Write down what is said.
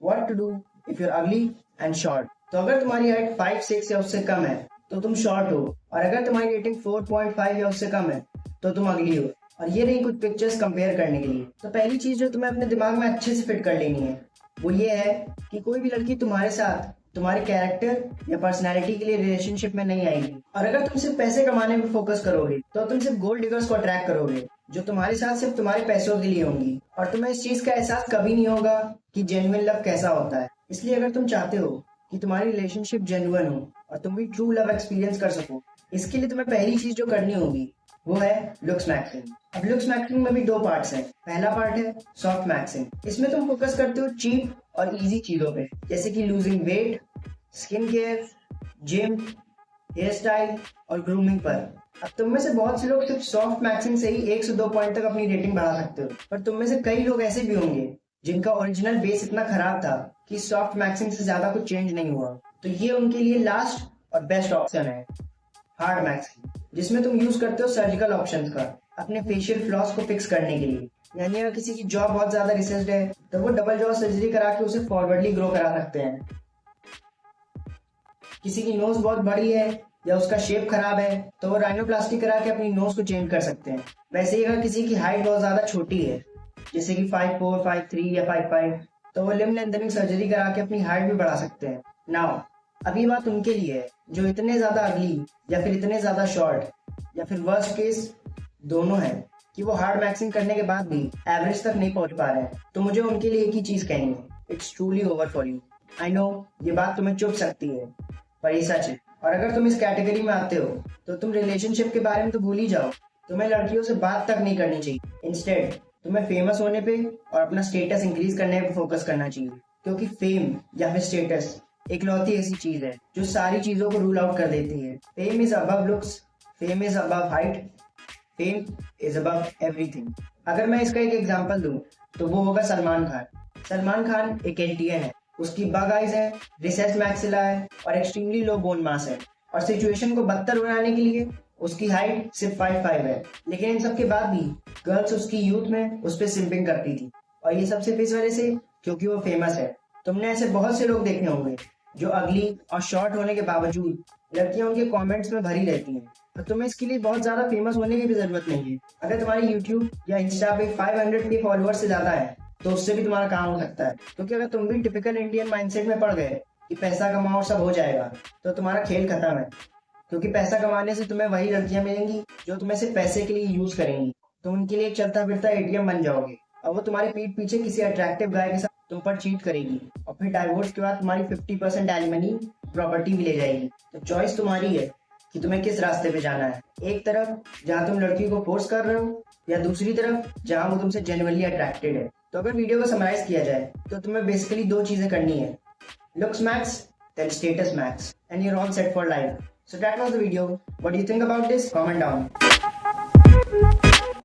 What to do if your ugly and short. तो अगर तुम्हारी हाइट 5'6" या उससे कम है तो तुम शॉर्ट हो, और अगर तुम्हारी रेटिंग 4.5 या उससे कम है तो तुम अगली हो। और ये रही कुछ पिक्चर्स कंपेयर करने के लिए। तो पहली चीज जो तुम्हें अपने दिमाग में अच्छे से फिट कर लेनी है वो ये है कि कोई भी लड़की तुम्हारे साथ तुम्हारे कैरेक्टर या पर्सनैलिटी के लिए रिलेशनशिप में नहीं आएगी। और अगर तुम सिर्फ पैसे कमाने पर फोकस करोगे तो तुम सिर्फ गोल्ड डिगर्स को अट्रैक्ट करोगे जो तुम्हारे साथ सिर्फ तुम्हारे पैसों के लिए होंगी, और तुम्हें इस चीज का एहसास कभी नहीं होगा कि जेन्युइन लव कैसा होता है। इसलिए अगर तुम चाहते हो कि तुम्हारी रिलेशनशिप जेन्युइन हो और तुम भी ट्रू लव एक्सपीरियंस कर सको, इसके लिए तुम्हें पहली चीज जो करनी होगी वो है लुक्स मैक्सिंग। अब लुक्स मैक्सिंग में भी दो पार्ट्स हैं। पहला पार्ट है सॉफ्ट मैक्सिंग। इसमें तुम फोकस करते हो चीप और इजी चीजों पे, जैसे कि losing weight, skin care, gym, hair style और ग्रूमिंग पर। अब तुम में से बहुत से लोग सिर्फ सॉफ्ट मैक्सिंग से ही 1 से 2 पॉइंट तक अपनी रेटिंग बढ़ा सकते हो, पर तुम में से कई लोग ऐसे भी होंगे जिनका ओरिजिनल बेस इतना खराब था कि सॉफ्ट मैक्सिंग से ज्यादा कुछ चेंज नहीं हुआ। तो ये उनके लिए लास्ट और बेस्ट ऑप्शन है हार्ड मैक्सिंग, जिसमें तुम यूज करते हो सर्जिकल ऑप्शंस का अपने फेशियल फ्लॉस को फिक्स करने के लिए। यानी अगर किसी की जॉ बहुत ज्यादा रिसेस्ड है तो वो डबल जॉ सर्जरी करा के उसे फॉरवर्डली ग्रो करा सकते हैं। किसी की नोज बहुत बड़ी है या उसका शेप खराब है तो वो राइनोप्लास्टी करा के अपनी नोज को चेंज कर सकते हैं। वैसे ही अगर किसी की हाइट बहुत ज्यादा छोटी है, जैसे कि 5'4", 5'3" या 5'5", तो वो लिम्ब लेंथनिंग सर्जरी करा के अपनी हाइट भी बढ़ा सकते हैं। नाउ अब ये बात उनके लिए है जो इतने ज्यादा अगली या फिर इतने ज्यादा शॉर्ट या फिर वर्स्ट केस दोनों है कि वो हार्ड मैक्सिंग करने के बाद भी एवरेज तक नहीं पहुंच पा रहे हैं। तो मुझे उनके लिए एक ही चीज कहनी है, it's truly over for you. I know ये बात तुम्हें चुभ सकती है, पर ये सच है। और अगर तुम इस कैटेगरी में आते हो तो तुम रिलेशनशिप के बारे में तो भूल ही जाओ। तुम्हें लड़कियों से बात तक नहीं करनी चाहिए। इंस्टेड तुम्हें फेमस होने पे और अपना स्टेटस इंक्रीज करने पे फोकस करना चाहिए, क्योंकि फेम या फिर स्टेटस इकलौती ऐसी चीज है जो सारी चीजों को रूल आउट कर देती है। Fame is above looks, fame is above height, fame is above everything. अगर मैं इसका एक एग्जांपल दूं तो वो होगा सलमान खान। सलमान खान एक एल्टियन है, उसकी बग आइज है, रिसेस मैक्सिला है और एक्सट्रीमली लो बोन मास है। और सिचुएशन को बदतर बनाने के लिए उसकी हाइट सिर्फ 5'5" है। लेकिन इन सब के बाद भी गर्ल्स उसकी यूथ में उस पर सिंपिंग करती थी, और ये सब सिर्फ इस वजह से क्योंकि वो फेमस है। तुमने ऐसे बहुत से लोग देखे होंगे जो अगली और शॉर्ट होने के बावजूद लड़कियां उनके कमेंट्स में भरी रहती हैं। तो तुम्हें इसके लिए बहुत ज्यादा फेमस होने की भी जरूरत नहीं है। अगर तुम्हारी यूट्यूब या इंस्टा पे 500K फॉलोअर्स से ज्यादा है तो उससे भी तुम्हारा काम हो सकता है। क्योंकि अगर तुम भी टिपिकल इंडियन माइंडसेट में पड़ गए कि पैसा कमाओ और सब हो जाएगा तो तुम्हारा खेल खत्म है। क्योंकि पैसा कमाने से तुम्हें वही लड़कियां मिलेंगी जो तुम्हें सिर्फ पैसे के लिए यूज करेंगी। तुम उनके लिए एक चलता फिरता एटीएम बन जाओगे, और वो तुम्हारे पीठ पीछे किसी अट्रैक्टिव गाय के साथ तुम पर चीट करेगी, और फिर डाइवोर्स के बाद तुम्हारी 50% एलिमनी प्रॉपर्टी भी ले जाएगी। तो चॉइस तुम्हारी है कि तुम्हें किस रास्ते पे जाना है। एक तरफ जहाँ तुम लड़की को फोर्स कर रहे हो, या दूसरी तरफ जहाँ वो तुमसे जेन्युइनली अट्रैक्टेड है। तो अगर वीडियो को समराइज किया जाए तो तुम्हें बेसिकली दो चीजें करनी है, looks max then status max, and you're all set for life. So that was the video. What do you think about this? Comment down.